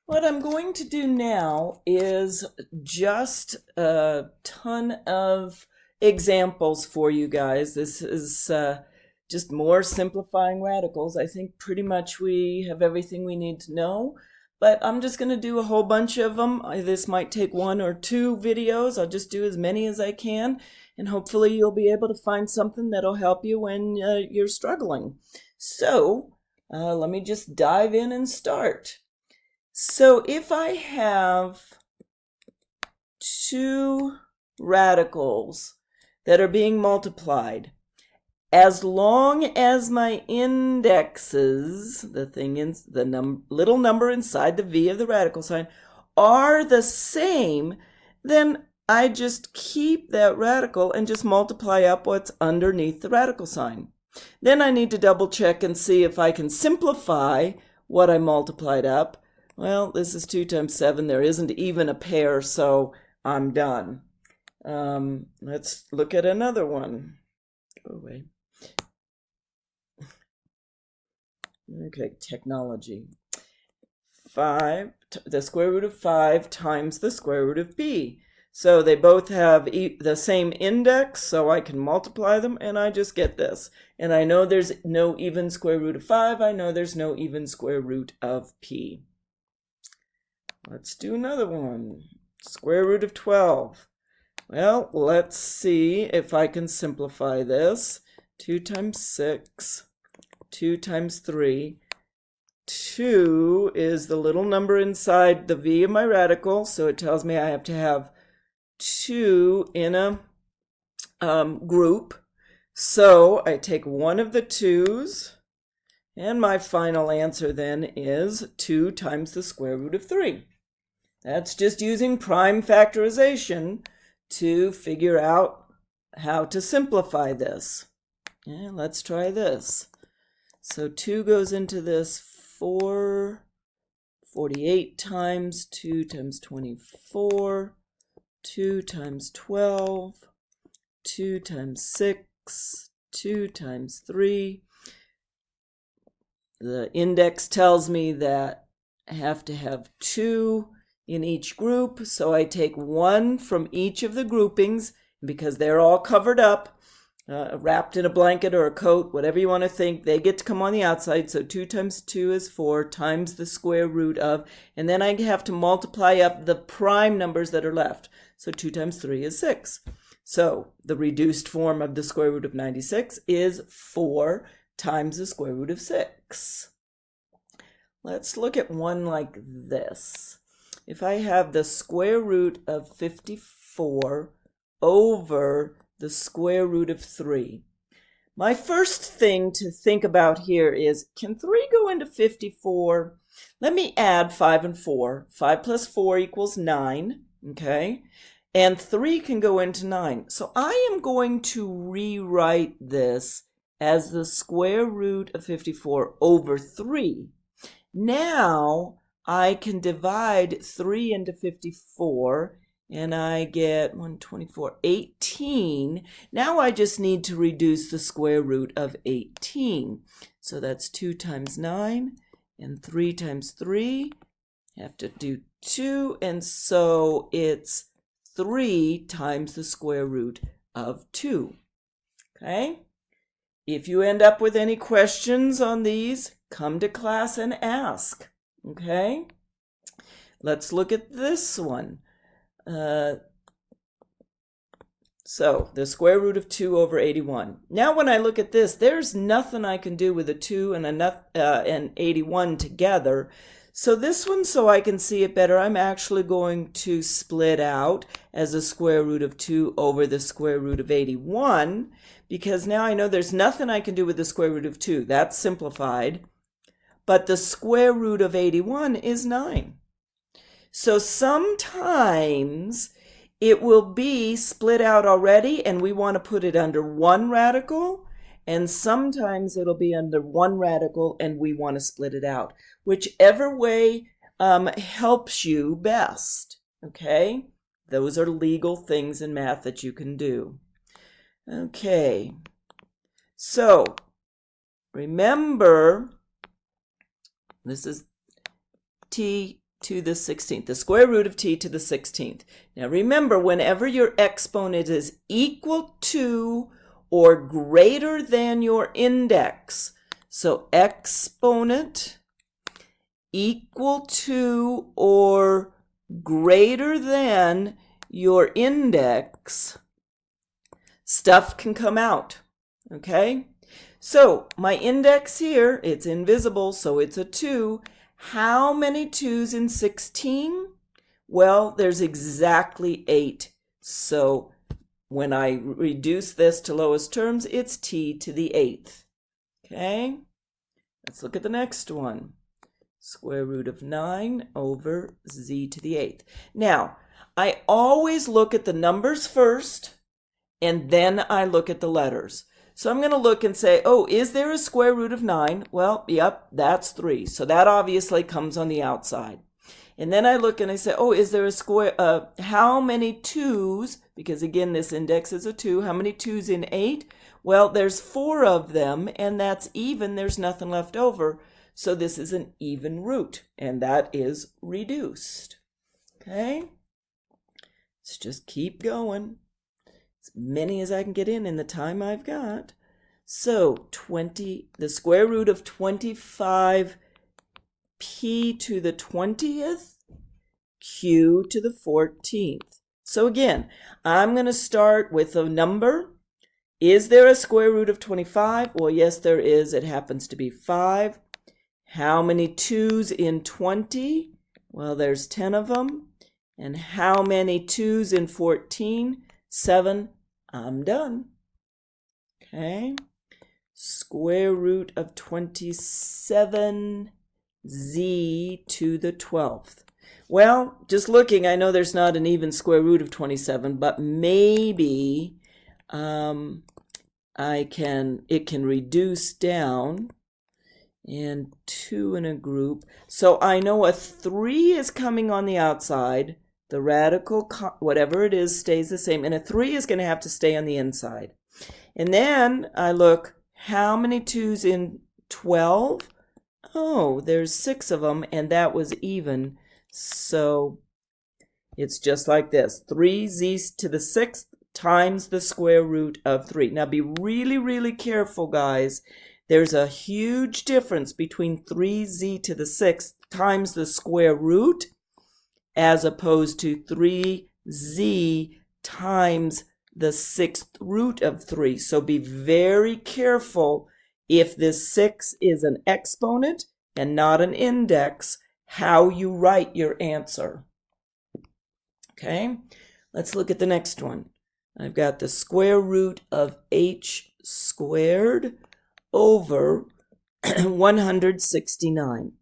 What I'm going to do now is just a ton of examples for you guys. This is just more simplifying radicals. I think pretty much we have everything we need to know, but I'm just going to do a whole bunch of them. This might take 1 or 2 videos. I'll just do as many as I can, and hopefully you'll be able to find something that'll help you when you're struggling. So let me just dive in and start. So if I have 2 radicals that are being multiplied, as long as my indexes, the thing in the little number inside the v of the radical sign, are the same, then I just keep that radical and just multiply up what's underneath the radical sign. Then I need to double check and see if I can simplify what I multiplied up. Well, this is 2 times 7. There isn't even a pair, so I'm done. Let's look at another one. Go away. Okay, technology. 5, the square root of 5 times the square root of b. So they both have the same index, so I can multiply them, and I just get this. And I know there's no even square root of 5. I know there's no even square root of p. Let's do another one. Square root of 12. Well, let's see if I can simplify this. 2 times 6, 2 times 3. 2 is the little number inside the v of my radical, so it tells me I have to have 2 in a group. So I take one of the 2's, and my final answer then is 2 times the square root of 3. That's just using prime factorization to figure out how to simplify this. And let's try this. So 2 goes into this 48 times 2 times 24, 2 times 12, 2 times 6, 2 times 3. The index tells me that I have to have 2 in each group, so I take 1 from each of the groupings, because they're all covered up, wrapped in a blanket or a coat, whatever you want to think, they get to come on the outside. So 2 times 2 is 4 times the square root of, and then I have to multiply up the prime numbers that are left. So 2 times 3 is 6. So the reduced form of the square root of 96 is 4 times the square root of 6. Let's look at one like this. If I have the square root of 54 over the square root of 3, my first thing to think about here is, can 3 go into 54? Let me add 5 and 4. 5 plus 4 equals 9, okay? And 3 can go into 9. So I am going to rewrite this as the square root of 54 over 3. Now I can divide 3 into 54, and I get 124, 18. Now I just need to reduce the square root of 18. So that's 2 times 9, and 3 times 3. Have to do 2, and so it's 3 times the square root of 2. Okay? If you end up with any questions on these, come to class and ask. Okay? Let's look at this one. So the square root of 2 over 81. Now when I look at this, there's nothing I can do with a 2 and 81 together. So this one, so I can see it better, I'm actually going to split out as a square root of 2 over the square root of 81, because now I know there's nothing I can do with the square root of 2. That's simplified. But the square root of 81 is 9. So sometimes it will be split out already, and we want to put it under one radical, and sometimes it'll be under one radical and we want to split it out. Whichever way helps you best, okay? Those are legal things in math that you can do. Okay, so remember, this is t to the 16th, the square root of t to the 16th. Now remember, whenever your exponent is equal to or greater than your index, so exponent equal to or greater than your index, stuff can come out, okay? So my index here, it's invisible, so it's a 2. How many 2's in 16? Well, there's exactly 8. So when I reduce this to lowest terms, it's t to the 8th. Okay? Let's look at the next one. Square root of 9 over z to the 8th. Now, I always look at the numbers first, and then I look at the letters. So I'm going to look and say, oh, is there a square root of 9? Well, yep, that's 3. So that obviously comes on the outside. And then I look and I say, oh, is there a square, how many 2's? Because again, this index is a 2. How many 2's in 8? Well, there's 4 of them, and that's even. There's nothing left over. So this is an even root, and that is reduced. Okay? Let's just keep going. As many as I can get in the time I've got. So 20, the square root of 25 p to the 20th, q to the 14th. So again, I'm going to start with a number. Is there a square root of 25? Well, yes, there is. It happens to be 5. How many 2's in 20? Well, there's 10 of them. And how many 2's in 14? 7. I'm done. Okay. Square root of 27 z to the 12th. Well, just looking, I know there's not an even square root of 27, but maybe it can reduce down, and 2 in a group. So I know a 3 is coming on the outside. The radical, whatever it is, stays the same. And a 3 is going to have to stay on the inside. And then I look, how many 2's in 12? Oh, there's 6 of them, and that was even. So it's just like this. 3z to the 6th times the square root of 3. Now be really, really careful, guys. There's a huge difference between 3z to the 6th times the square root as opposed to 3z times the 6th root of 3. So be very careful if this 6 is an exponent and not an index, how you write your answer. Okay, let's look at the next one. I've got the square root of h squared over 169.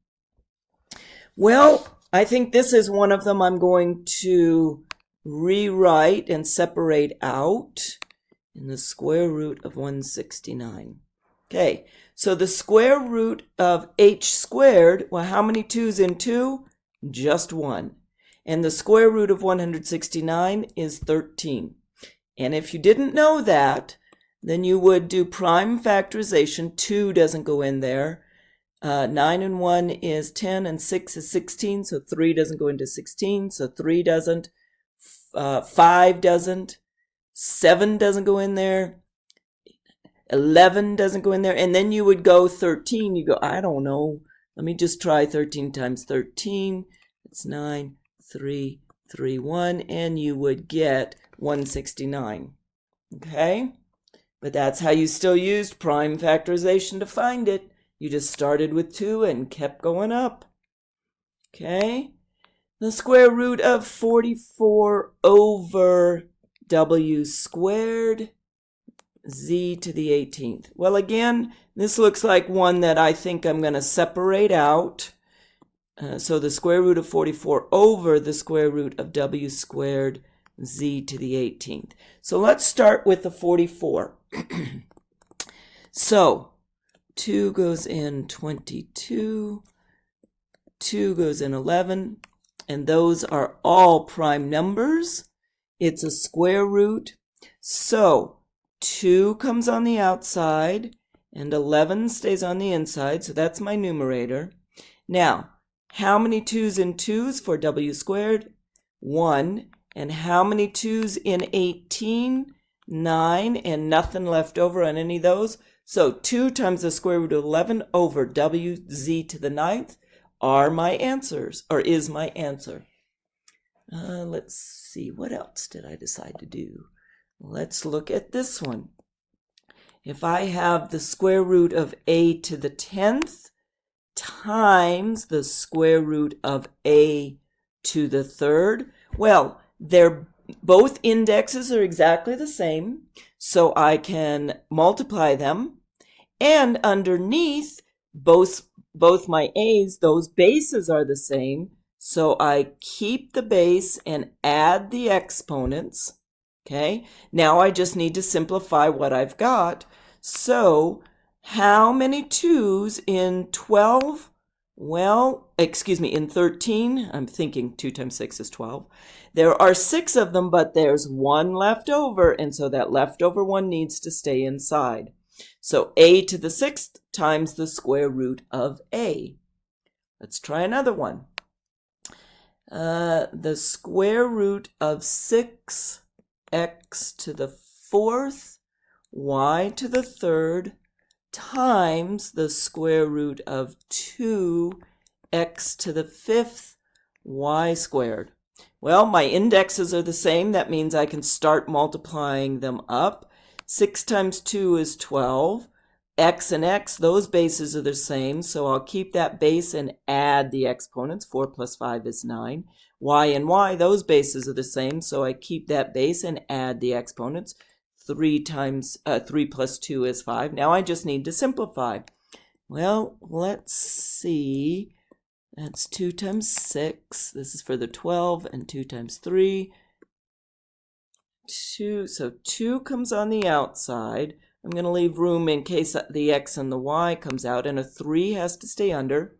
Well, I think this is one of them I'm going to rewrite and separate out in the square root of 169. Okay, so the square root of h squared, well, how many 2's in 2? Just 1. And the square root of 169 is 13. And if you didn't know that, then you would do prime factorization. 2 doesn't go in there. 9 and 1 is 10, and 6 is 16, so 3 doesn't go into 16, so 3 doesn't. 5 doesn't. 7 doesn't go in there. 11 doesn't go in there. And then you would go 13. You go, I don't know. Let me just try 13 times 13. It's 9, 3, 3, 1, and you would get 169. Okay? But that's how you still used prime factorization to find it. You just started with 2 and kept going up. Okay? The square root of 44 over w squared, z to the 18th. Well, again, this looks like one that I think I'm going to separate out. So the square root of 44 over the square root of w squared, z to the 18th. So let's start with the 44. So 2 goes in 22, 2 goes in 11, and those are all prime numbers. It's a square root. So 2 comes on the outside, and 11 stays on the inside, so that's my numerator. Now, How many 2's in 2's for w squared? 1. And how many 2's in 18? 9, and nothing left over on any of those. So 2 times the square root of 11 over wz to the 9th are my answers, or is my answer. Let's see, what else did I decide to do? Let's look at this one. If I have the square root of a to the 10th times the square root of a to the 3rd, well, both indexes are exactly the same, so I can multiply them. And underneath both my a's, those bases are the same, so I keep the base and add the exponents. Okay, now I just need to simplify what I've got. So how many 2's in 12? Well, excuse me, in 13, I'm thinking 2 times 6 is 12. There are 6 of them, but there's 1 left over, and so that leftover one needs to stay inside. So a to the 6th times the square root of a. Let's try another one. The square root of 6x to the 4th, y to the 3rd, times the square root of 2x to the 5th, y squared. Well, my indexes are the same. That means I can start multiplying them up. 6 times 2 is 12. X and x, those bases are the same, so I'll keep that base and add the exponents. 4 plus 5 is 9. Y and y, those bases are the same, so I keep that base and add the exponents. 3 plus 2 is 5. Now I just need to simplify. Well, let's see. That's 2 times 6. This is for the 12, and 2 times 3. 2. So 2 comes on the outside. I'm going to leave room in case the x and the y comes out, and a 3 has to stay under.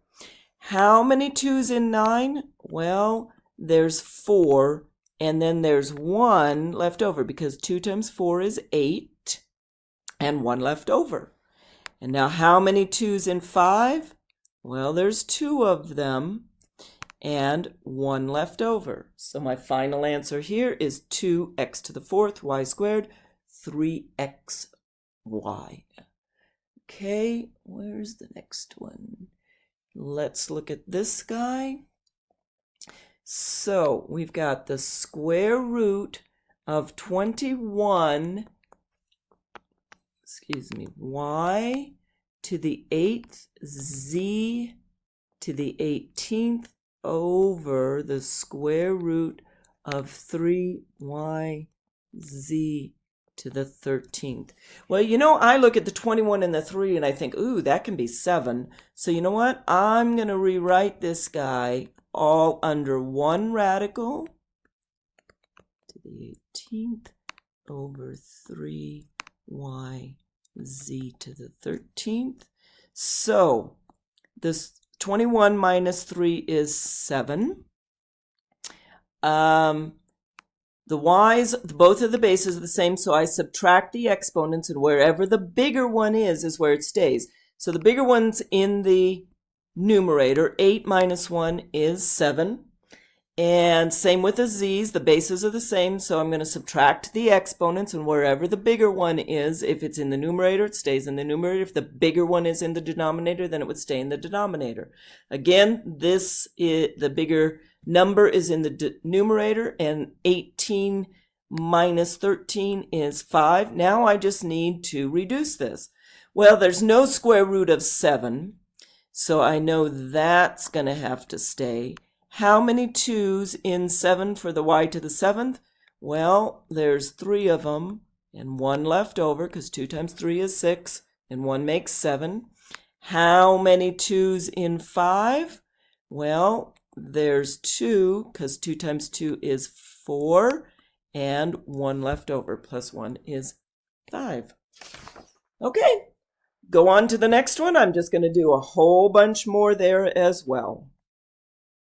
How many 2's in 9? Well, there's 4, and then there's 1 left over because 2 times 4 is 8, and 1 left over. And now how many 2's in 5? Well, there's 2 of them, and 1 left over. So my final answer here is 2x to the 4th, y squared, 3xy. Okay, where's the next one? Let's look at this guy. So we've got the square root of 21, y to the 8th, z to the 18th over the square root of 3y z to the 13th. Well, you know, I look at the 21 and the 3 and I think, ooh, that can be 7. So you know what? I'm going to rewrite this guy all under one radical to the 18th over 3y z to the 13th. So this 21 minus 3 is 7. The y's, both of the bases are the same, so I subtract the exponents, and wherever the bigger one is where it stays. So the bigger one's in the numerator. 8 minus 1 is 7. And same with the z's, the bases are the same, so I'm going to subtract the exponents, and wherever the bigger one is, if it's in the numerator, it stays in the numerator. If the bigger one is in the denominator, then it would stay in the denominator. Again, this is the bigger number is in the numerator, and 18 minus 13 is 5. Now I just need to reduce this. Well, there's no square root of 7, so I know that's going to have to stay. How many 2's in 7 for the y to the 7th? Well, there's 3 of them, and 1 left over because 2 times 3 is 6, and 1 makes 7. How many 2's in 5? Well, there's 2 because 2 times 2 is 4, and 1 left over plus 1 is 5. Okay, go on to the next one. I'm just going to do a whole bunch more there as well.